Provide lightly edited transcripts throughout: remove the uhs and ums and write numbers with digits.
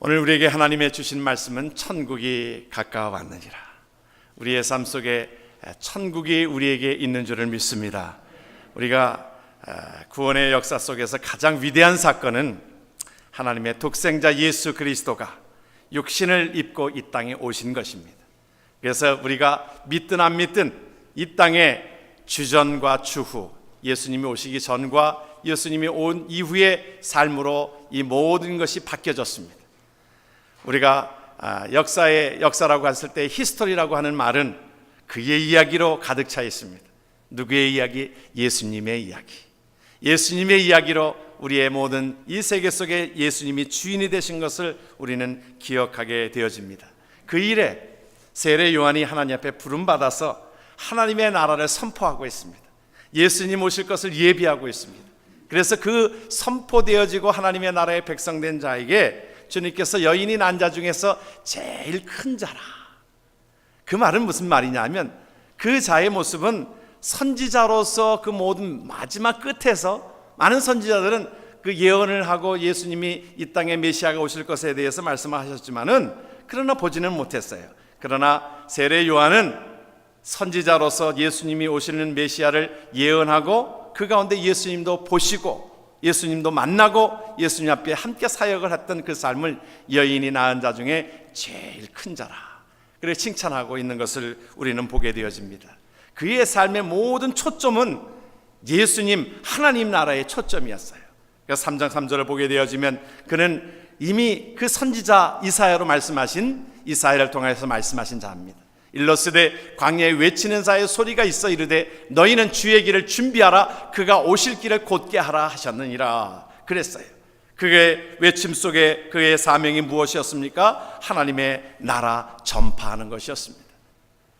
오늘 우리에게 하나님의 주신 말씀은 천국이 가까워 왔느니라. 우리의 삶 속에 천국이 우리에게 있는 줄을 믿습니다. 우리가 구원의 역사 속에서 가장 위대한 사건은 하나님의 독생자 예수 그리스도가 육신을 입고 이 땅에 오신 것입니다. 그래서 우리가 믿든 안 믿든 이 땅의 주전과 주후, 예수님이 오시기 전과 예수님이 온 이후의 삶으로 이 모든 것이 바뀌어졌습니다. 우리가 역사라고 했을 때 히스토리라고 하는 말은 그의 이야기로 가득 차 있습니다. 누구의 이야기? 예수님의 이야기. 예수님의 이야기로 우리의 모든 이 세계 속에 예수님이 주인이 되신 것을 우리는 기억하게 되어집니다. 그 일에 세례 요한이 하나님 앞에 부름받아서 하나님의 나라를 선포하고 있습니다. 예수님 오실 것을 예비하고 있습니다. 그래서 그 선포되어지고 하나님의 나라의 백성된 자에게 주님께서 여인이 난 자 중에서 제일 큰 자라. 그 말은 무슨 말이냐 하면 그 자의 모습은 선지자로서 그 모든 마지막 끝에서 많은 선지자들은 그 예언을 하고 예수님이 이 땅에 메시아가 오실 것에 대해서 말씀하셨지만은 그러나 보지는 못했어요. 그러나 세례 요한은 선지자로서 예수님이 오시는 메시아를 예언하고 그 가운데 예수님도 보시고 예수님도 만나고 예수님 앞에 함께 사역을 했던 그 삶을 여인이 낳은 자 중에 제일 큰 자라 그렇게 칭찬하고 있는 것을 우리는 보게 되어집니다. 그의 삶의 모든 초점은 예수님 하나님 나라의 초점이었어요. 그래서 3장 3절을 보게 되어지면 그는 이미 그 선지자 이사야로 말씀하신 이사야를 통해서 말씀하신 자입니다. 일러스되 광야에 외치는 자의 소리가 있어 이르되 너희는 주의 길을 준비하라 그가 오실 길을 곧게 하라 하셨느니라 그랬어요. 그의 외침 속에 그의 사명이 무엇이었습니까? 하나님의 나라 전파하는 것이었습니다.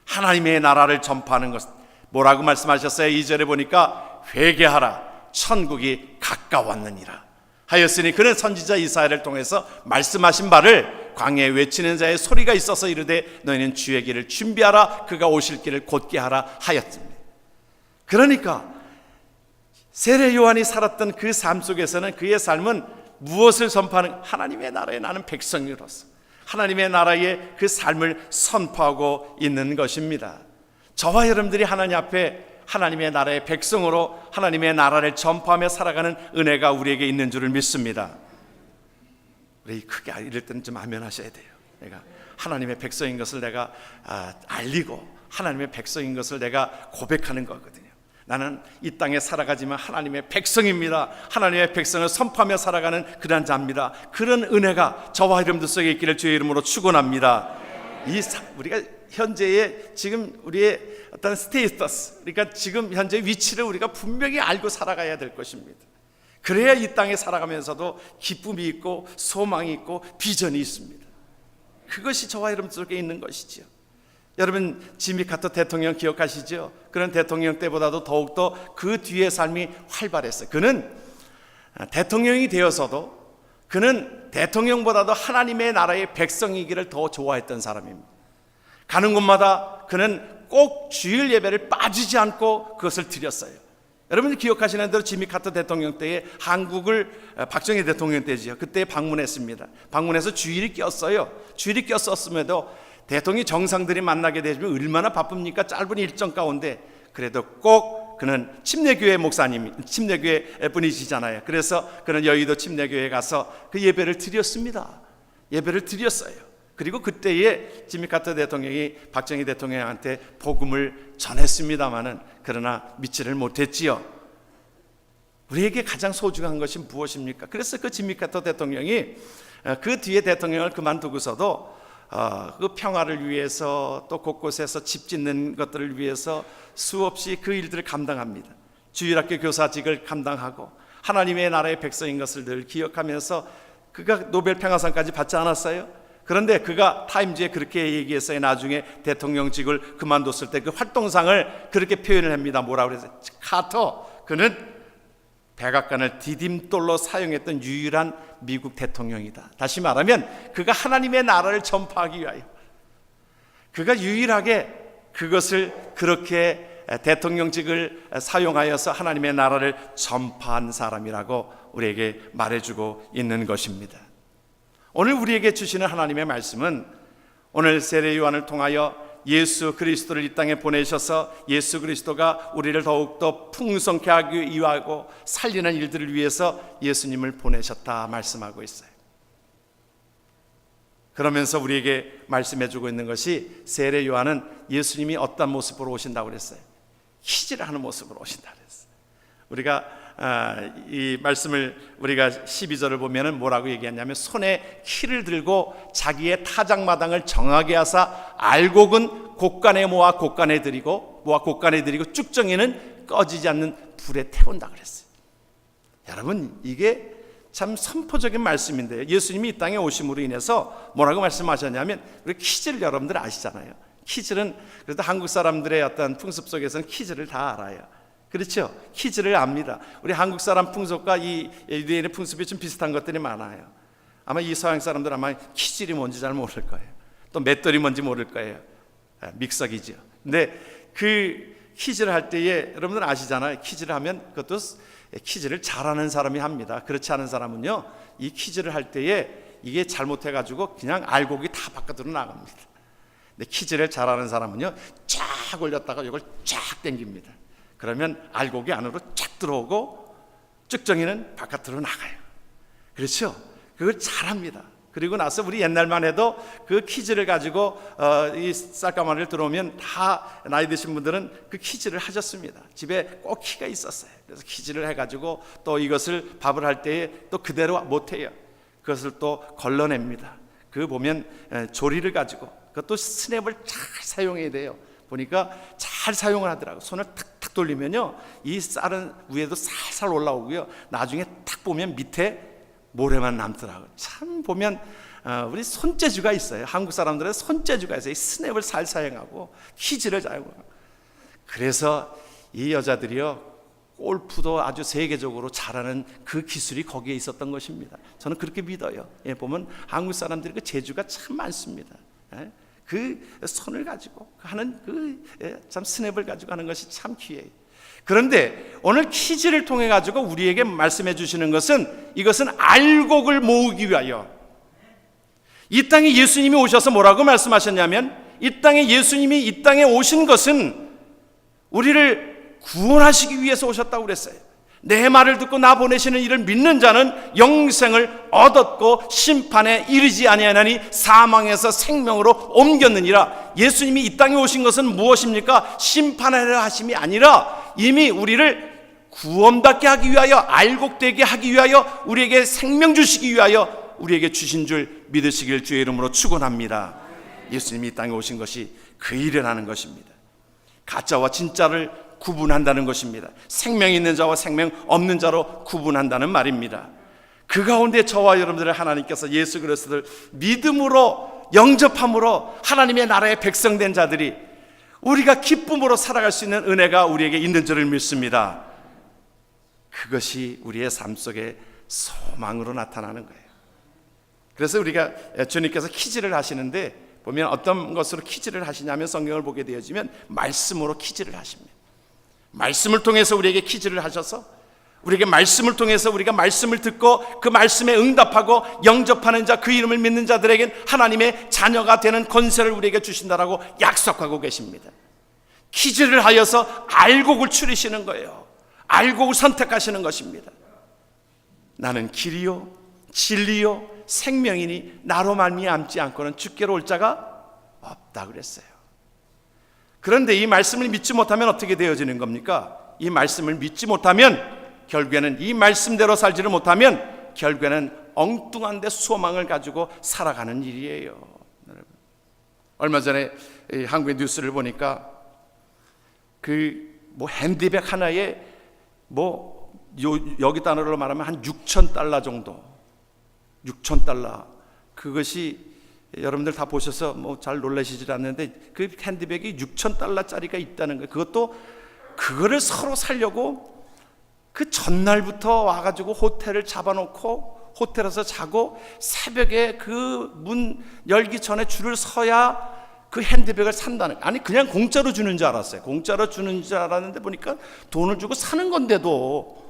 하나님의 나라를 전파하는 것. 뭐라고 말씀하셨어요? 2절에 보니까 회개하라 천국이 가까웠느니라 하였으니 그는 선지자 이사야를 통해서 말씀하신 바를 광야에 외치는 자의 소리가 있어서 이르되 너희는 주의 길을 준비하라 그가 오실 길을 곧게 하라 하였습니다. 그러니까 세례 요한이 살았던 그 삶 속에서는 그의 삶은 무엇을 선포하는 하나님의 나라에 나는 백성으로서 하나님의 나라의 그 삶을 선포하고 있는 것입니다. 저와 여러분들이 하나님 앞에 하나님의 나라의 백성으로 하나님의 나라를 전파하며 살아가는 은혜가 우리에게 있는 줄을 믿습니다. 우리 크게 이럴 때는 좀 아멘 하셔야 돼요. 내가 하나님의 백성인 것을 내가 알리고 하나님의 백성인 것을 내가 고백하는 거거든요. 나는 이 땅에 살아가지만 하나님의 백성입니다. 하나님의 백성을 선포하며 살아가는 그런 자입니다. 그런 은혜가 저와 여러분들 속에 있기를 주의 이름으로 축원합니다. 우리가 현재의 지금 우리의 어떤 스테이터스, 그러니까 지금 현재 위치를 우리가 분명히 알고 살아가야 될 것입니다. 그래야 이 땅에 살아가면서도 기쁨이 있고 소망이 있고 비전이 있습니다. 그것이 저와 여러분 속에 있는 것이지요. 여러분 지미 카터 대통령 기억하시죠? 그런 대통령 때보다도 더욱더 그 뒤의 삶이 활발했어요. 그는 대통령이 되어서도 그는 대통령보다도 하나님의 나라의 백성이기를 더 좋아했던 사람입니다. 가는 곳마다 그는 꼭 주일 예배를 빠지지 않고 그것을 드렸어요. 여러분들 기억하시는 대로 지미 카터 대통령 때에 한국을 박정희 대통령 때지요. 그때 방문했습니다. 방문해서 주일이 꼈어요. 주일이 꼈었음에도 대통령이 정상들이 만나게 되면 얼마나 바쁩니까? 짧은 일정 가운데 그래도 꼭 그는 침례교회 목사님, 침례교회 분이시잖아요. 그래서 그는 여의도 침례교회에 가서 그 예배를 드렸습니다. 예배를 드렸어요. 그리고 그때에 지미 카터 대통령이 박정희 대통령한테 복음을 전했습니다마는 그러나 믿지를 못했지요. 우리에게 가장 소중한 것이 무엇입니까? 그래서 그 지미 카터 대통령이 그 뒤에 대통령을 그만두고서도 그 평화를 위해서 또 곳곳에서 집 짓는 것들을 위해서 수없이 그 일들을 감당합니다. 주일학교 교사직을 감당하고 하나님의 나라의 백성인 것을 늘 기억하면서 그가 노벨 평화상까지 받지 않았어요? 그런데 그가 타임즈에 그렇게 얘기했어요. 나중에 대통령직을 그만뒀을 때 그 활동상을 그렇게 표현을 합니다. 뭐라고 그랬어요? 카터, 그는 백악관을 디딤돌로 사용했던 유일한 미국 대통령이다. 다시 말하면 그가 하나님의 나라를 전파하기 위하여 그가 유일하게 그것을 그렇게 대통령직을 사용하여서 하나님의 나라를 전파한 사람이라고 우리에게 말해주고 있는 것입니다. 오늘 우리에게 주시는 하나님의 말씀은 오늘 세례 요한을 통하여 예수 그리스도를 이 땅에 보내셔서 예수 그리스도가 우리를 더욱더 풍성케 하기 위하고 살리는 일들을 위해서 예수님을 보내셨다 말씀하고 있어요. 그러면서 우리에게 말씀해주고 있는 것이 세례 요한은 예수님이 어떤 모습으로 오신다고 그랬어요? 키질을 하는 모습으로 오신다 그랬어요. 우리가 이 말씀을 우리가 12절을 보면은 뭐라고 얘기했냐면 손에 키를 들고 자기의 타작마당을 정하게 하사 알곡은 곳간에 모아 곳간에 드리고 쭉정이는 꺼지지 않는 불에 태운다 그랬어요. 여러분, 이게 참 선포적인 말씀인데요. 예수님이 이 땅에 오심으로 인해서 뭐라고 말씀하셨냐면, 우리 키질 여러분들 아시잖아요. 키질은 그래도 한국 사람들의 어떤 풍습 속에서는 키질을 다 알아요. 그렇죠? 키질을 압니다. 우리 한국 사람 풍속과 이 유대인의 풍습이 좀 비슷한 것들이 많아요. 아마 이 서양 사람들 아마 키질이 뭔지 잘 모를 거예요. 또 맷돌이 뭔지 모를 거예요. 믹서기죠. 근데 그 키질을 할 때에 여러분들 아시잖아요. 키질을 하면 그것도 키질을 잘하는 사람이 합니다. 그렇지 않은 사람은요, 이 키질을 할 때에 이게 잘못해가지고 그냥 알곡이 다 바깥으로 나갑니다. 근데 키질을 잘하는 사람은요, 쫙 올렸다가 이걸 쫙 당깁니다. 그러면 알곡이 안으로 쫙 들어오고 쭉정이는 바깥으로 나가요. 그렇죠? 그걸 잘합니다. 그리고 나서 우리 옛날만 해도 그 키질을 가지고 이 쌀가마니를 들어오면 다 나이 드신 분들은 그 키질을 하셨습니다. 집에 꼭 키가 있었어요. 그래서 키질을 해가지고 또 이것을 밥을 할 때에 또 그대로 못해요. 그것을 또 걸러냅니다. 그 보면 조리를 가지고 그것도 스냅을 잘 사용해야 돼요. 보니까 잘 사용을 하더라고요. 손을 탁탁 돌리면요, 이 쌀은 위에도 살살 올라오고요, 나중에 탁 보면 밑에 모래만 남더라고요. 참 보면 우리 손재주가 있어요. 한국 사람들은 손재주가 있어요. 이 스냅을 잘 사용하고 키질을 사용하고. 그래서 이 여자들이요, 골프도 아주 세계적으로 잘하는 그 기술이 거기에 있었던 것입니다. 저는 그렇게 믿어요. 보면 한국 사람들이 그 재주가 참 많습니다. 그 손을 가지고 하는 참 스냅을 가지고 하는 것이 참 귀해요. 그런데 오늘 키질을 통해 가지고 우리에게 말씀해 주시는 것은, 이것은 알곡을 모으기 위하여, 이 땅에 예수님이 오셔서 뭐라고 말씀하셨냐면, 이 땅에 예수님이 이 땅에 오신 것은 우리를 구원하시기 위해서 오셨다고 그랬어요. 내 말을 듣고 나 보내시는 이를 믿는 자는 영생을 얻었고 심판에 이르지 아니하나니 사망에서 생명으로 옮겼느니라. 예수님이 이 땅에 오신 것은 무엇입니까? 심판하려 하심이 아니라 이미 우리를 구원받게 하기 위하여, 알곡되게 하기 위하여, 우리에게 생명 주시기 위하여 우리에게 주신 줄 믿으시길 주의 이름으로 축원합니다. 예수님이 이 땅에 오신 것이 그 일을 하는 것입니다. 가짜와 진짜를 구분한다는 것입니다. 생명 있는 자와 생명 없는 자로 구분한다는 말입니다. 그 가운데 저와 여러분들을 하나님께서 예수 그리스도를 믿음으로 영접함으로 하나님의 나라의 백성된 자들이 우리가 기쁨으로 살아갈 수 있는 은혜가 우리에게 있는 줄을 믿습니다. 그것이 우리의 삶 속에 소망으로 나타나는 거예요. 그래서 우리가 주님께서 키질을 하시는데 보면 어떤 것으로 키질을 하시냐면, 성경을 보게 되어지면 말씀으로 키질을 하십니다. 말씀을 통해서 우리에게 키질을 하셔서 우리에게 말씀을 통해서 우리가 말씀을 듣고 그 말씀에 응답하고 영접하는 자, 그 이름을 믿는 자들에겐 하나님의 자녀가 되는 권세를 우리에게 주신다라고 약속하고 계십니다. 키질을 하여서 알곡을 추리시는 거예요. 알곡을 선택하시는 것입니다. 나는 길이요 진리요 생명이니 나로 말미암지 않고는 주께로 올 자가 없다 그랬어요. 그런데 이 말씀을 믿지 못하면 어떻게 되어지는 겁니까? 이 말씀을 믿지 못하면 결국에는, 이 말씀대로 살지를 못하면 결국에는 엉뚱한 데 소망을 가지고 살아가는 일이에요. 얼마 전에 한국의 뉴스를 보니까 핸디백 하나에 여기 단어로 말하면 한 6,000달러 정도, 6,000달러, 그것이 여러분들 다 보셔서 잘 놀라시질 않는데 그 핸드백이 6,000달러짜리가 있다는 거예요. 그거를 서로 살려고 그 전날부터 와가지고 호텔을 잡아놓고 호텔에서 자고 새벽에 그 문 열기 전에 줄을 서야 그 핸드백을 산다는, 아니 그냥 공짜로 주는 줄 알았어요. 공짜로 주는 줄 알았는데 보니까 돈을 주고 사는 건데도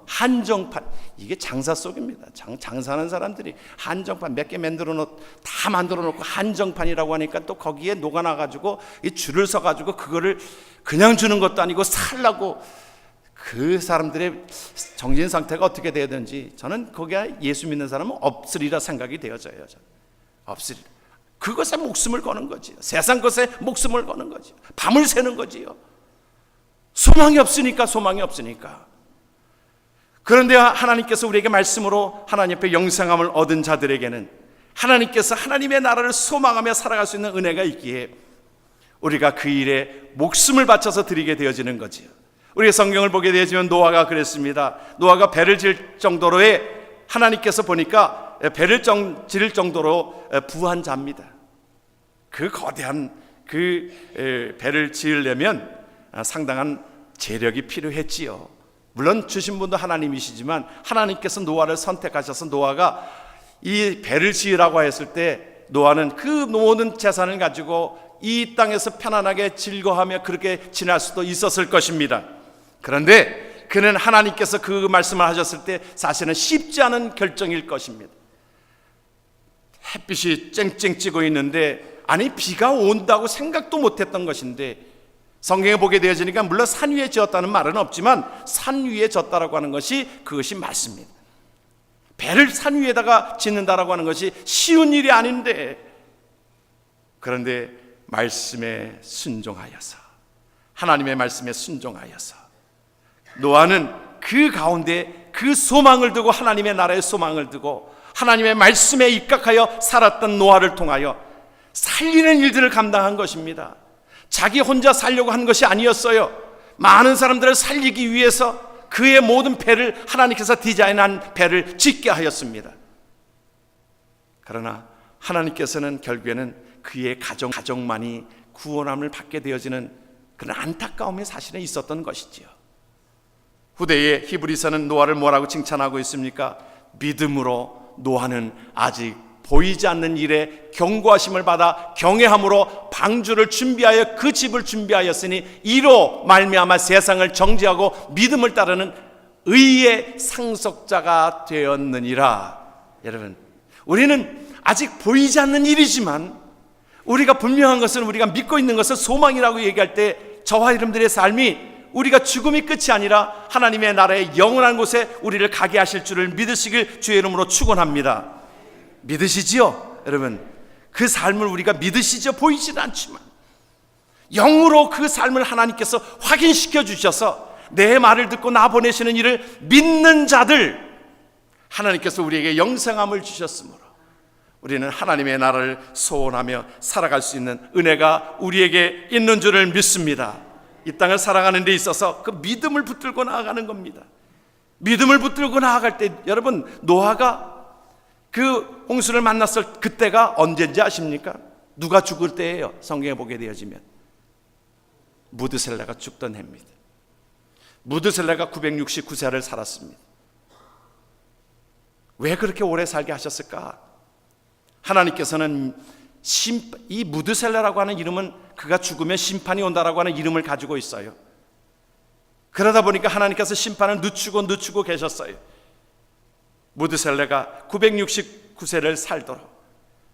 한정판, 이게 장사 속입니다. 장사하는 사람들이 한정판 몇 개 다 만들어 놓고 한정판이라고 하니까 또 거기에 녹아나가지고 이 줄을 서가지고 그거를 그냥 주는 것도 아니고 살라고, 그 사람들의 정신 상태가 어떻게 되든지 저는 거기에 예수 믿는 사람은 없으리라 생각이 되어져요. 없으리라. 그것에 목숨을 거는 거지요. 세상 것에 목숨을 거는 거지요. 밤을 새는 거지요. 소망이 없으니까. 그런데 하나님께서 우리에게 말씀으로 하나님 앞에 영생함을 얻은 자들에게는 하나님께서 하나님의 나라를 소망하며 살아갈 수 있는 은혜가 있기에 우리가 그 일에 목숨을 바쳐서 드리게 되어지는 거지요. 우리가 성경을 보게 되어지면 노아가 그랬습니다. 노아가 배를 질 정도로의, 하나님께서 보니까 배를 지를 정도로 부한 자입니다. 그 거대한 그 배를 지으려면 상당한 재력이 필요했지요. 물론 주신 분도 하나님이시지만 하나님께서 노아를 선택하셔서 노아가 이 배를 지으라고 했을 때 노아는 그 모든 재산을 가지고 이 땅에서 편안하게 즐거워하며 그렇게 지낼 수도 있었을 것입니다. 그런데 그는 하나님께서 그 말씀을 하셨을 때 사실은 쉽지 않은 결정일 것입니다. 햇빛이 쨍쨍 찌고 있는데, 아니 비가 온다고 생각도 못했던 것인데, 성경에 보게 되어지니까 물론 산 위에 지었다는 말은 없지만 산 위에 졌다라고 하는 것이 그것이 맞습니다. 배를 산 위에다가 짓는다라고 하는 것이 쉬운 일이 아닌데, 그런데 말씀에 순종하여서, 하나님의 말씀에 순종하여서 노아는 그 가운데 그 소망을 두고, 하나님의 나라의 소망을 두고 하나님의 말씀에 입각하여 살았던 노아를 통하여 살리는 일들을 감당한 것입니다. 자기 혼자 살려고 한 것이 아니었어요. 많은 사람들을 살리기 위해서 그의 모든 배를, 하나님께서 디자인한 배를 짓게 하였습니다. 그러나 하나님께서는 결국에는 그의 가정만이 구원함을 받게 되어지는 그런 안타까움이 사실은 있었던 것이지요. 후대의 히브리서는 노아를 뭐라고 칭찬하고 있습니까? 믿음으로 노아는 아직 보이지 않는 일에 경고하심을 받아 경외함으로 방주를 준비하여 그 집을 준비하였으니 이로 말미암아 세상을 정죄하고 믿음을 따르는 의의 상속자가 되었느니라. 여러분, 우리는 아직 보이지 않는 일이지만 우리가 분명한 것은, 우리가 믿고 있는 것은 소망이라고 얘기할 때 저와 여러분들의 삶이 우리가 죽음이 끝이 아니라 하나님의 나라의 영원한 곳에 우리를 가게 하실 줄을 믿으시길 주의 이름으로 축원합니다. 믿으시지요? 여러분, 그 삶을 우리가 믿으시죠? 보이지는 않지만 영으로 그 삶을 하나님께서 확인시켜 주셔서 내 말을 듣고 나 보내시는 일을 믿는 자들, 하나님께서 우리에게 영생함을 주셨으므로 우리는 하나님의 나라를 소원하며 살아갈 수 있는 은혜가 우리에게 있는 줄을 믿습니다. 이 땅을 살아가는 데 있어서 그 믿음을 붙들고 나아가는 겁니다. 믿음을 붙들고 나아갈 때, 여러분, 노아가 그 홍수를 만났을 그때가 언제인지 아십니까? 누가 죽을 때예요. 성경에 보게 되어지면 무드셀라가 죽던 해입니다. 무드셀라가 969세를 살았습니다. 왜 그렇게 오래 살게 하셨을까? 하나님께서는 이 무드셀라라고 하는 이름은 그가 죽으면 심판이 온다라고 하는 이름을 가지고 있어요. 그러다 보니까 하나님께서 심판을 늦추고 계셨어요. 무드셀라가 969세를 살도록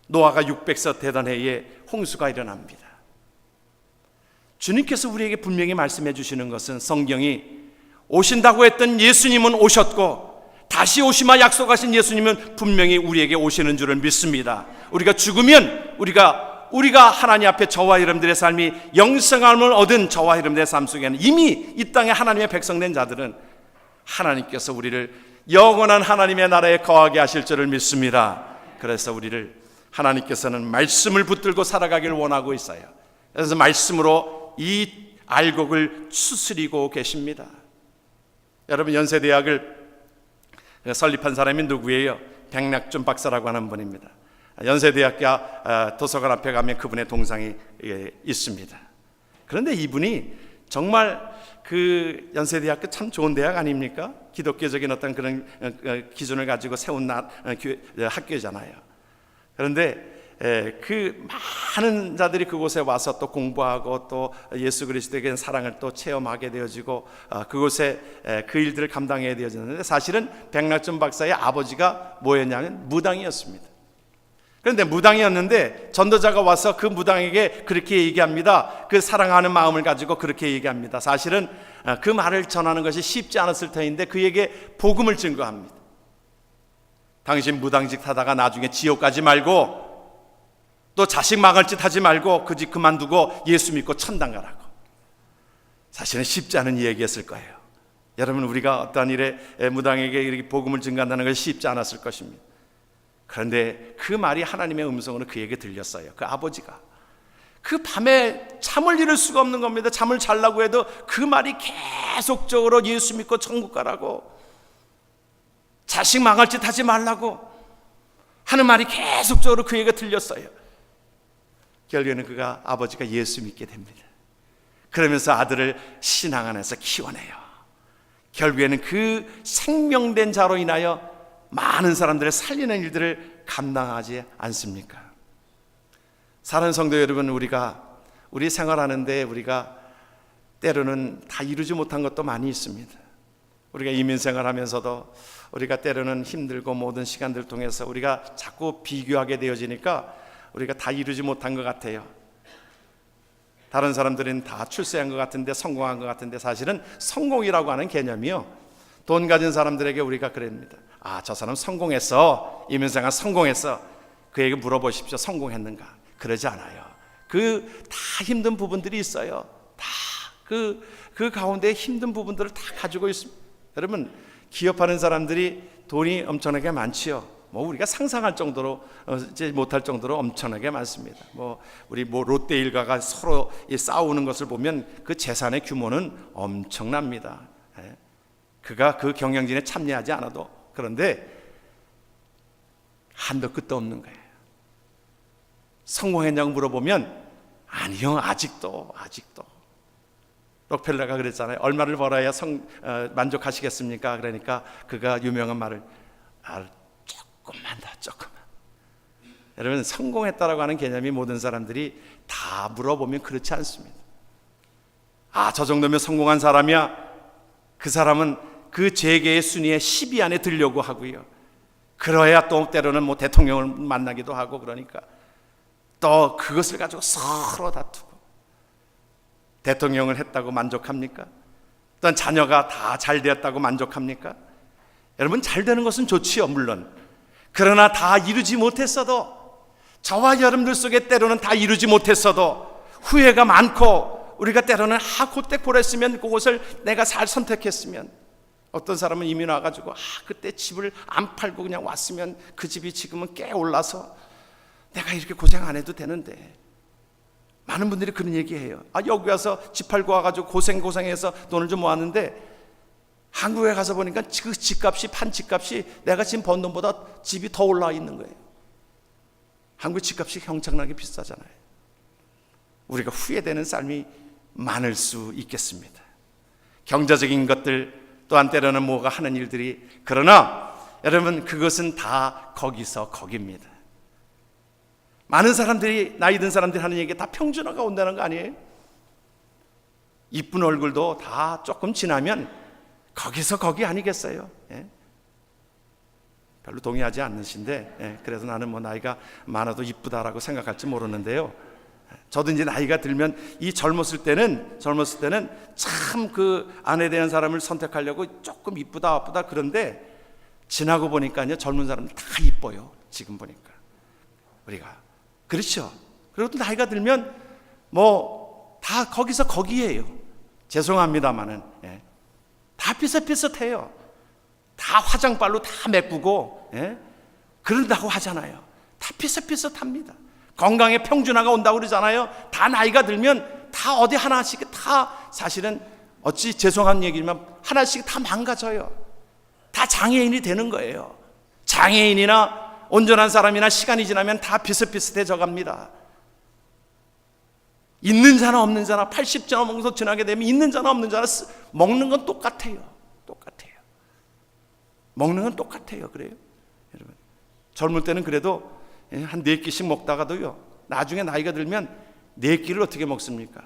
노아가 600세 되던 해에 홍수가 일어납니다. 주님께서 우리에게 분명히 말씀해 주시는 것은, 성경이 오신다고 했던 예수님은 오셨고 다시 오시마 약속하신 예수님은 분명히 우리에게 오시는 줄을 믿습니다. 우리가 죽으면 우리가 하나님 앞에 저와 여러분들의 삶이 영생함을 얻은 저와 여러분들의 삶 속에는 이미 이 땅에 하나님의 백성된 자들은 하나님께서 우리를 영원한 하나님의 나라에 거하게 하실 줄을 믿습니다. 그래서 우리를 하나님께서는 말씀을 붙들고 살아가길 원하고 있어요. 그래서 말씀으로 이 알곡을 추스리고 계십니다. 여러분, 연세대학을 설립한 사람이 누구예요? 백낙준 박사라고 하는 분입니다. 연세대학교 도서관 앞에 가면 그분의 동상이 있습니다. 그런데 이분이 정말 그 연세대학교 참 좋은 대학 아닙니까? 기독교적인 어떤 그런 기준을 가지고 세운 학교잖아요. 그런데 그 많은 자들이 그곳에 와서 또 공부하고 또 예수 그리스도에 대한 사랑을 또 체험하게 되어지고 그곳에 그 일들을 감당해야 되어졌는데, 사실은 백낙준 박사의 아버지가 뭐였냐면 무당이었습니다. 그런데 무당이었는데 전도자가 와서 그 무당에게 그렇게 얘기합니다. 그 사랑하는 마음을 가지고 그렇게 얘기합니다. 사실은 그 말을 전하는 것이 쉽지 않았을 터인데 그에게 복음을 증거합니다. 당신 무당직 하다가 나중에 지옥 가지 말고 또 자식 망할 짓 하지 말고 그 집 그만두고 예수 믿고 천당 가라고. 사실은 쉽지 않은 이야기였을 거예요. 여러분, 우리가 어떠한 일에 무당에게 이렇게 복음을 증거한다는 것이 쉽지 않았을 것입니다. 그런데 그 말이 하나님의 음성으로 그에게 들렸어요. 그 아버지가 그 밤에 잠을 이룰 수가 없는 겁니다. 잠을 자려고 해도 그 말이 계속적으로 예수 믿고 천국 가라고, 자식 망할 짓 하지 말라고 하는 말이 계속적으로 그에게 들렸어요. 결국에는 그가 아버지가 예수 믿게 됩니다. 그러면서 아들을 신앙 안에서 키워내요. 결국에는 그 생명된 자로 인하여 많은 사람들을 살리는 일들을 감당하지 않습니까? 사랑하는 성도 여러분, 우리 생활하는데 우리가 때로는 다 이루지 못한 것도 많이 있습니다. 우리가 이민생활하면서도 우리가 때로는 힘들고 모든 시간들 통해서 우리가 자꾸 비교하게 되어지니까 우리가 다 이루지 못한 것 같아요. 다른 사람들은 다 출세한 것 같은데, 성공한 것 같은데, 사실은 성공이라고 하는 개념이요, 돈 가진 사람들에게 우리가 그럽니다. 저 사람 성공했어, 이민생활 성공했어. 그에게 물어보십시오. 성공했는가? 그러지 않아요. 다 힘든 부분들이 있어요. 다 그 가운데 힘든 부분들을 다 가지고 있습니다. 여러분, 기업하는 사람들이 돈이 엄청나게 많지요. 우리가 상상할 정도로 못할 정도로 엄청나게 많습니다. 우리 롯데 일가가 서로 싸우는 것을 보면 그 재산의 규모는 엄청납니다. 그가 그 경영진에 참여하지 않아도. 그런데 한도 끝도 없는 거예요. 성공했냐고 물어보면 아니요, 아직도. 록펠러가 그랬잖아요. 얼마를 벌어야 만족하시겠습니까? 그러니까 그가 유명한 말을 조금만. 여러분, 성공했다라고 하는 개념이 모든 사람들이 다 물어보면 그렇지 않습니다. 저 정도면 성공한 사람이야. 그 사람은 그 재계의 순위에 10위 안에 들려고 하고요. 그러야 또 때로는 대통령을 만나기도 하고, 그러니까 또 그것을 가지고 서로 다투고. 대통령을 했다고 만족합니까? 또한 자녀가 다 잘 되었다고 만족합니까? 여러분, 잘 되는 것은 좋지요, 물론. 그러나 다 이루지 못했어도, 저와 여러분들 속에 때로는 다 이루지 못했어도 후회가 많고, 우리가 때로는 그때 그랬으면, 그곳을 내가 잘 선택했으면. 어떤 사람은 이민 와가지고 그때 집을 안 팔고 그냥 왔으면 그 집이 지금은 꽤 올라서 내가 이렇게 고생 안 해도 되는데. 많은 분들이 그런 얘기해요. 여기 와서 집 팔고 와가지고 고생해서 돈을 좀 모았는데 한국에 가서 보니까 그 집값이, 판 집값이 내가 지금 번 돈보다 집이 더 올라와 있는 거예요. 한국 집값이 엄청나게 비싸잖아요. 우리가 후회되는 삶이 많을 수 있겠습니다. 경제적인 것들 또한 때로는 뭐가 하는 일들이, 그러나 여러분, 그것은 다 거기서 거기입니다. 많은 사람들이, 나이 든 사람들이 하는 얘기 다 평준화가 온다는 거 아니에요? 이쁜 얼굴도 다 조금 지나면 거기서 거기 아니겠어요? 별로 동의하지 않으신데, 그래서 나는 나이가 많아도 이쁘다라고 생각할지 모르는데요. 저도 이제 나이가 들면, 이 젊었을 때는 참 그 아내 되는 사람을 선택하려고 조금 이쁘다 그런데 지나고 보니까요, 젊은 사람들 다 이뻐요. 지금 보니까 우리가 그렇죠. 그리고 또 나이가 들면 다 거기서 거기예요. 죄송합니다만은 다 비슷비슷해요. 다 화장빨로 다 메꾸고 그런다고 하잖아요. 다 비슷비슷합니다. 건강에 평준화가 온다고 그러잖아요. 다 나이가 들면 다 어디 하나씩 다, 사실은 어찌 죄송한 얘기지만 하나씩 다 망가져요. 다 장애인이 되는 거예요. 장애인이나 온전한 사람이나 시간이 지나면 다 비슷비슷해져 갑니다. 있는 자나 없는 자나, 80자 넘어서 지나게 되면 있는 자나 없는 자나 먹는 건 똑같아요. 먹는 건 똑같아요. 그래요, 여러분. 젊을 때는 그래도 한 4끼씩 먹다가도요, 나중에 나이가 들면 4끼를 어떻게 먹습니까?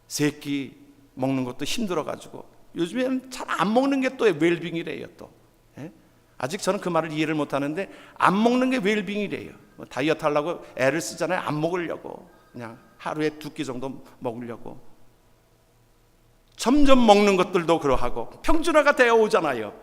3끼 먹는 것도 힘들어가지고 요즘에는 잘 안 먹는 게 또 웰빙이래요. 또 아직 저는 그 말을 이해를 못하는데, 안 먹는 게 웰빙이래요. 다이어트 하려고 애를 쓰잖아요. 안 먹으려고, 그냥 하루에 2끼 정도 먹으려고. 점점 먹는 것들도 그러하고 평준화가 되어 오잖아요.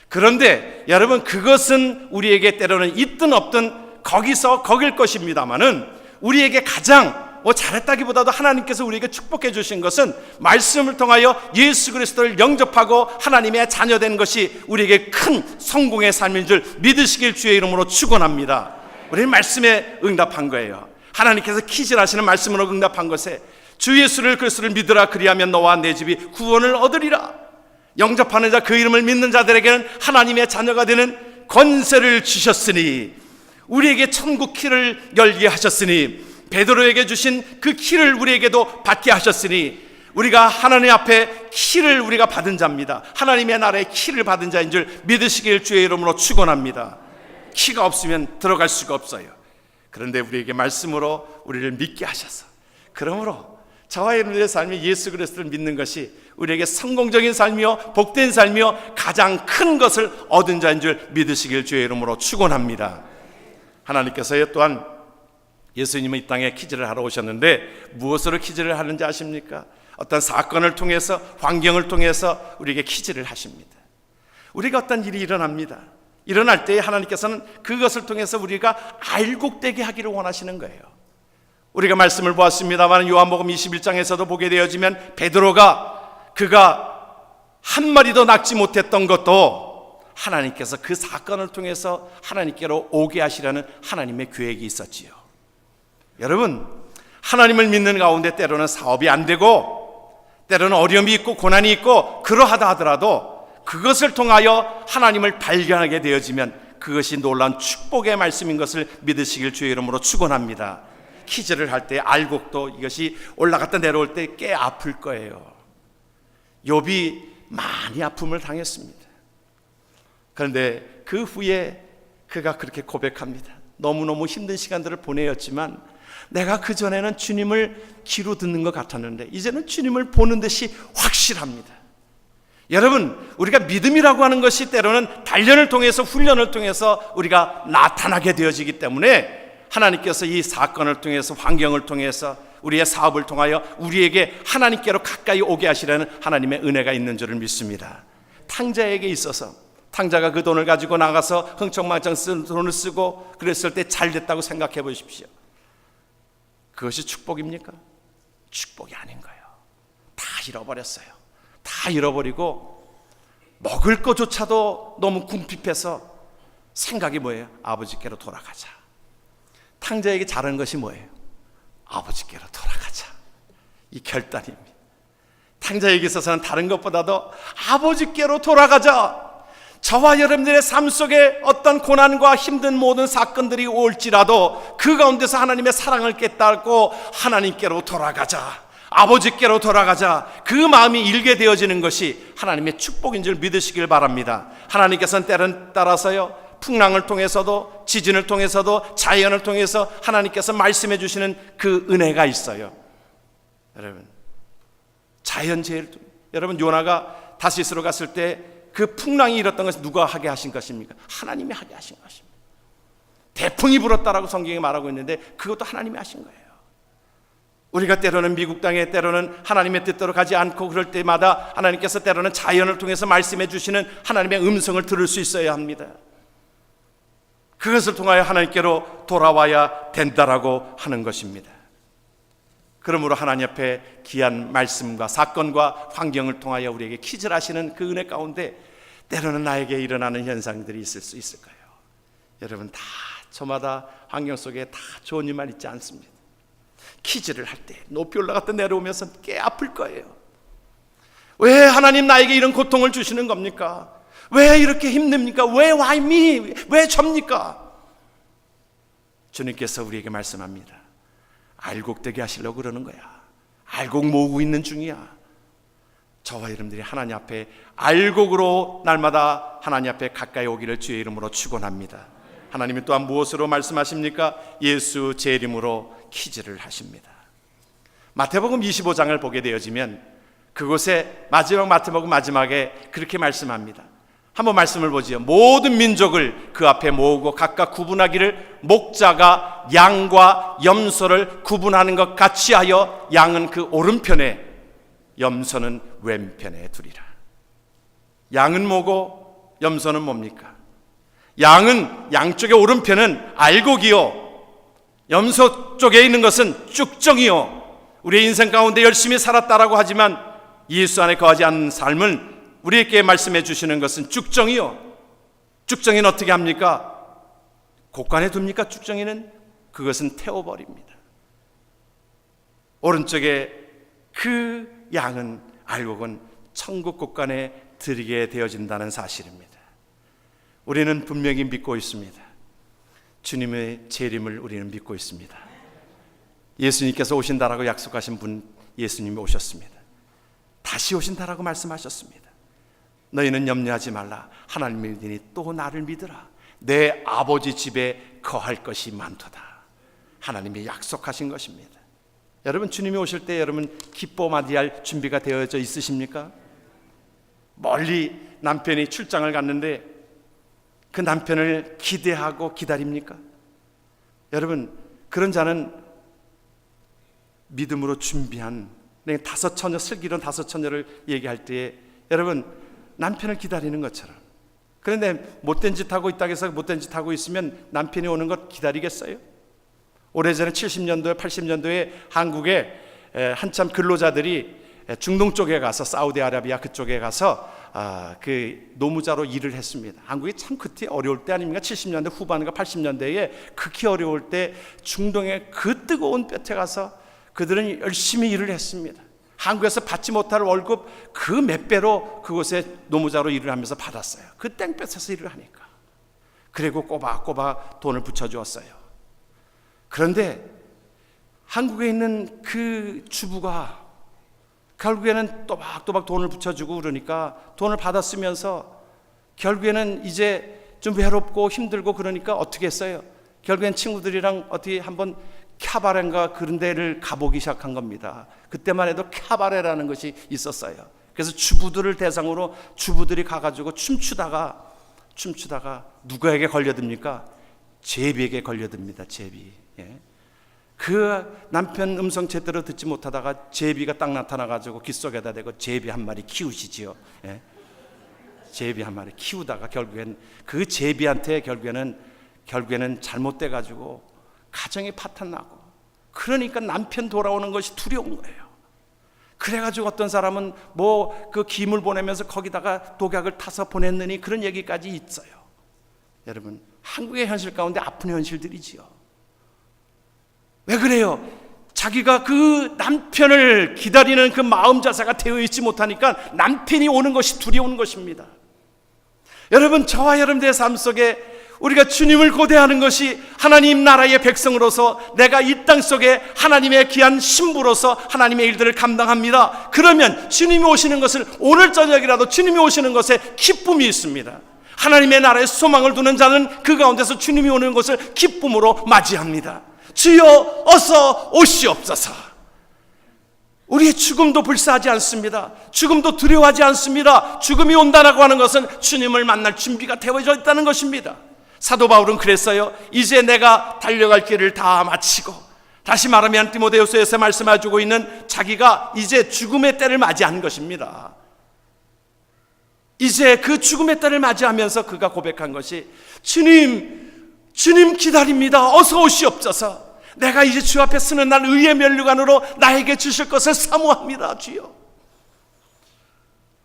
그런데 여러분, 그것은 우리에게 때로는 있든 없든 거기서 거길 것입니다마는, 우리에게 가장 잘했다기보다도 하나님께서 우리에게 축복해 주신 것은 말씀을 통하여 예수 그리스도를 영접하고 하나님의 자녀된 것이 우리에게 큰 성공의 삶인 줄 믿으시길 주의 이름으로 축원합니다. 우리는 말씀에 응답한 거예요. 하나님께서 키질하시는 말씀으로 응답한 것에, 주 예수를 그리스도를 믿으라, 그리하면 너와 내 집이 구원을 얻으리라. 영접하는 자, 그 이름을 믿는 자들에게는 하나님의 자녀가 되는 권세를 주셨으니, 우리에게 천국 키를 열게 하셨으니, 베드로에게 주신 그 키를 우리에게도 받게 하셨으니, 우리가 하나님 앞에 키를 우리가 받은 자입니다. 하나님의 나라의 키를 받은 자인 줄 믿으시길 주의 이름으로 축원합니다. 키가 없으면 들어갈 수가 없어요. 그런데 우리에게 말씀으로 우리를 믿게 하셔서, 그러므로 저와 여러분의 삶이 예수 그리스도를 믿는 것이 우리에게 성공적인 삶이요 복된 삶이요 가장 큰 것을 얻은 자인 줄 믿으시길 주의 이름으로 축원합니다. 하나님께서 또한 예수님은 이 땅에 키즈를 하러 오셨는데, 무엇으로 키즈를 하는지 아십니까? 어떤 사건을 통해서, 환경을 통해서 우리에게 키즈를 하십니다. 우리가 어떤 일이 일어납니다. 일어날 때 하나님께서는 그것을 통해서 우리가 알곡되게 하기를 원하시는 거예요. 우리가 말씀을 보았습니다만, 요한복음 21장에서도 보게 되어지면, 베드로가 그가 한 마리도 낚지 못했던 것도 하나님께서 그 사건을 통해서 하나님께로 오게 하시려는 하나님의 계획이 있었지요. 여러분, 하나님을 믿는 가운데 때로는 사업이 안 되고, 때로는 어려움이 있고 고난이 있고 그러하다 하더라도, 그것을 통하여 하나님을 발견하게 되어지면 그것이 놀라운 축복의 말씀인 것을 믿으시길 주의 이름으로 축원합니다. 키즈를 할 때 알곡도 이것이 올라갔다 내려올 때 꽤 아플 거예요. 욥이 많이 아픔을 당했습니다. 그런데 그 후에 그가 그렇게 고백합니다. 너무너무 힘든 시간들을 보내었지만, 내가 그전에는 주님을 귀로 듣는 것 같았는데 이제는 주님을 보는 듯이 확실합니다. 여러분, 우리가 믿음이라고 하는 것이 때로는 단련을 통해서, 훈련을 통해서 우리가 나타나게 되어지기 때문에, 하나님께서 이 사건을 통해서, 환경을 통해서, 우리의 사업을 통하여 우리에게 하나님께로 가까이 오게 하시려는 하나님의 은혜가 있는 줄을 믿습니다. 탕자에게 있어서, 탕자가 그 돈을 가지고 나가서 흥청망청 쓴 돈을 쓰고 그랬을 때 잘 됐다고 생각해 보십시오. 그것이 축복입니까? 축복이 아닌 거예요. 다 잃어버렸어요. 다 잃어버리고 먹을 것조차도 너무 궁핍해서 생각이 뭐예요? 아버지께로 돌아가자. 탕자에게 잘한 것이 뭐예요? 아버지께로 돌아가자. 이 결단입니다. 탕자에게 있어서는 다른 것보다도 아버지께로 돌아가자. 저와 여러분들의 삶 속에 어떤 고난과 힘든 모든 사건들이 올지라도 그 가운데서 하나님의 사랑을 깨닫고 하나님께로 돌아가자, 아버지께로 돌아가자, 그 마음이 일게 되어지는 것이 하나님의 축복인 줄 믿으시길 바랍니다. 하나님께서는 때는 따라서요, 풍랑을 통해서도, 지진을 통해서도, 자연을 통해서 하나님께서 말씀해 주시는 그 은혜가 있어요. 여러분, 자연재해를, 여러분, 요나가 다시스로 갔을 때 그 풍랑이 일었던 것은 누가 하게 하신 것입니까? 하나님이 하게 하신 것입니다. 대풍이 불었다라고 성경에 말하고 있는데 그것도 하나님이 하신 거예요. 우리가 때로는 미국 땅에, 때로는 하나님의 뜻대로 가지 않고 그럴 때마다 하나님께서 때로는 자연을 통해서 말씀해 주시는 하나님의 음성을 들을 수 있어야 합니다. 그것을 통하여 하나님께로 돌아와야 된다라고 하는 것입니다. 그러므로 하나님 앞에 귀한 말씀과 사건과 환경을 통하여 우리에게 키즈를 하시는 그 은혜 가운데 때로는 나에게 일어나는 현상들이 있을 수 있을 거예요. 여러분, 다 저마다 환경 속에 다 좋은 일만 있지 않습니다. 키즈를 할 때 높이 올라갔다 내려오면서 꽤 아플 거예요. 왜 하나님 나에게 이런 고통을 주시는 겁니까? 왜 이렇게 힘듭니까? 왜 why me? 왜 접니까? 주님께서 우리에게 말씀합니다. 알곡되게 하시려고 그러는 거야. 알곡 모으고 있는 중이야. 저와 여러분들이 하나님 앞에 알곡으로 날마다 하나님 앞에 가까이 오기를 주의 이름으로 축원합니다. 하나님이 또한 무엇으로 말씀하십니까? 예수 재림으로 기지를 하십니다. 마태복음 25장을 보게 되어지면 그곳에 마태복음 마지막에 그렇게 말씀합니다. 한번 말씀을 보지요. 모든 민족을 그 앞에 모으고 각각 구분하기를 목자가 양과 염소를 구분하는 것 같이 하여 양은 그 오른편에 염소는 왼편에 두리라. 양은 뭐고 염소는 뭡니까? 양은 양쪽의 오른편은 알곡이요, 염소 쪽에 있는 것은 쭉정이요. 우리의 인생 가운데 열심히 살았다라고 하지만 예수 안에 거하지 않는 삶은 우리에게 말씀해 주시는 것은 쭉정이요. 쭉정이는 어떻게 합니까? 곳간에 둡니까? 쭉정이는 그것은 태워버립니다. 오른쪽에 그 양은 알곡은 천국 곳간에 드리게 되어진다는 사실입니다. 우리는 분명히 믿고 있습니다. 주님의 재림을 우리는 믿고 있습니다. 예수님께서 오신다라고 약속하신 분, 예수님이 오셨습니다. 다시 오신다라고 말씀하셨습니다. 너희는 염려하지 말라. 하나님을 믿으니 또 나를 믿으라. 내 아버지 집에 거할 것이 많도다. 하나님이 약속하신 것입니다. 여러분, 주님이 오실 때 여러분 기뻐 맞이할 준비가 되어져 있으십니까? 멀리 남편이 출장을 갔는데 그 남편을 기대하고 기다립니까? 여러분, 그런 자는 믿음으로 준비한 다섯 처녀, 슬기로운 다섯 처녀를 얘기할 때에 여러분 남편을 기다리는 것처럼. 그런데 못된 짓 하고 있다고 해서 못된 짓 하고 있으면 남편이 오는 것 기다리겠어요? 오래전에 70년도에 80년도에 한국에 한참 근로자들이 중동 쪽에 가서 사우디아라비아 그쪽에 가서 그 노무자로 일을 했습니다. 한국이 참 그때 어려울 때 아닙니까? 70년대 후반과 80년대에 극히 어려울 때 중동의 그 뜨거운 볕에 가서 그들은 열심히 일을 했습니다. 한국에서 받지 못할 월급 그 몇 배로 그곳에 노무자로 일을 하면서 받았어요. 그 땡볕에서 일을 하니까. 그리고 꼬박꼬박 돈을 붙여주었어요. 그런데 한국에 있는 그 주부가 결국에는 또박또박 돈을 붙여주고 그러니까 돈을 받아 쓰면서 결국에는 이제 좀 외롭고 힘들고 그러니까 어떻게 했어요? 결국엔 친구들이랑 어떻게 한번 캬바레인가 그런 데를 가보기 시작한 겁니다. 그때만 해도 캬바레라는 것이 있었어요. 그래서 주부들을 대상으로 주부들이 가가지고 춤추다가 누구에게 걸려듭니까? 제비에게 걸려듭니다. 제비. 예. 그 남편 음성 제대로 듣지 못하다가 제비가 딱 나타나가지고 귓속에다 대고 제비 한 마리 키우시지요. 예. 제비 한 마리 키우다가 결국엔 그 제비한테 결국에는 잘못돼가지고 가정이 파탄나고, 그러니까 남편 돌아오는 것이 두려운 거예요. 그래가지고 어떤 사람은 뭐 그 김을 보내면서 거기다가 독약을 타서 보냈느니 그런 얘기까지 있어요. 여러분, 한국의 현실 가운데 아픈 현실들이지요. 왜 그래요? 자기가 그 남편을 기다리는 그 마음 자세가 되어 있지 못하니까 남편이 오는 것이 두려운 것입니다. 여러분, 저와 여러분들의 삶 속에 우리가 주님을 고대하는 것이 하나님 나라의 백성으로서 내가 이 땅 속에 하나님의 귀한 신부로서 하나님의 일들을 감당합니다. 그러면 주님이 오시는 것을, 오늘 저녁이라도 주님이 오시는 것에 기쁨이 있습니다. 하나님의 나라에 소망을 두는 자는 그 가운데서 주님이 오는 것을 기쁨으로 맞이합니다. 주여 어서 오시옵소서. 우리의 죽음도 불사하지 않습니다. 죽음도 두려워하지 않습니다. 죽음이 온다라고 하는 것은 주님을 만날 준비가 되어져 있다는 것입니다. 사도 바울은 그랬어요. 이제 내가 달려갈 길을 다 마치고, 다시 말하면 디모데후서에서 말씀해주고 있는 자기가 이제 죽음의 때를 맞이한 것입니다. 이제 그 죽음의 때를 맞이하면서 그가 고백한 것이 주님 기다립니다. 어서 오시옵소서. 내가 이제 주 앞에 서는 날 의의 면류관으로 나에게 주실 것을 사모합니다. 주여,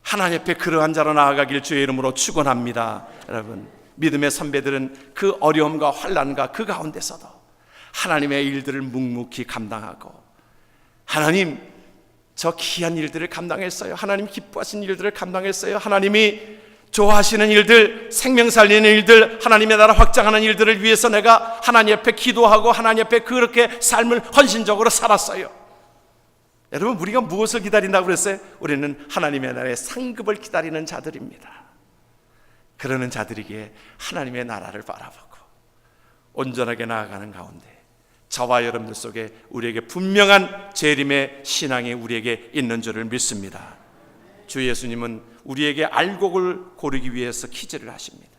하나님 앞에 그러한 자로 나아가길 주의 이름으로 축원합니다. 여러분, 믿음의 선배들은 그 어려움과 환난과 그 가운데서도 하나님의 일들을 묵묵히 감당하고, 하나님 저 귀한 일들을 감당했어요. 하나님 기뻐하신 일들을 감당했어요. 하나님이 좋아하시는 일들, 생명 살리는 일들, 하나님의 나라 확장하는 일들을 위해서 내가 하나님 앞에 기도하고 하나님 앞에 그렇게 삶을 헌신적으로 살았어요. 여러분, 우리가 무엇을 기다린다고 그랬어요? 우리는 하나님의 나라의 상급을 기다리는 자들입니다. 그러는 자들에게 하나님의 나라를 바라보고 온전하게 나아가는 가운데 저와 여러분들 속에 우리에게 분명한 재림의 신앙이 우리에게 있는 줄을 믿습니다. 주 예수님은 우리에게 알곡을 고르기 위해서 퀴즈를 하십니다.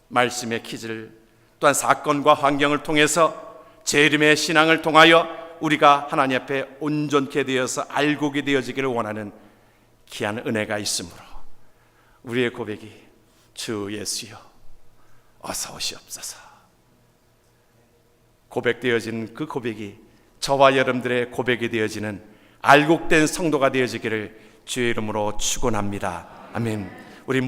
말씀의 퀴즈를, 또한 사건과 환경을 통해서 재림의 신앙을 통하여 우리가 하나님 앞에 온전케 되어서 알곡이 되어지기를 원하는 귀한 은혜가 있으므로 우리의 고백이 주 예수여 어서 오시옵소서. 고백되어진 그 고백이 저와 여러분들의 고백이 되어지는 알곡된 성도가 되어지기를 주의 이름으로 축원합니다. 아멘. 우리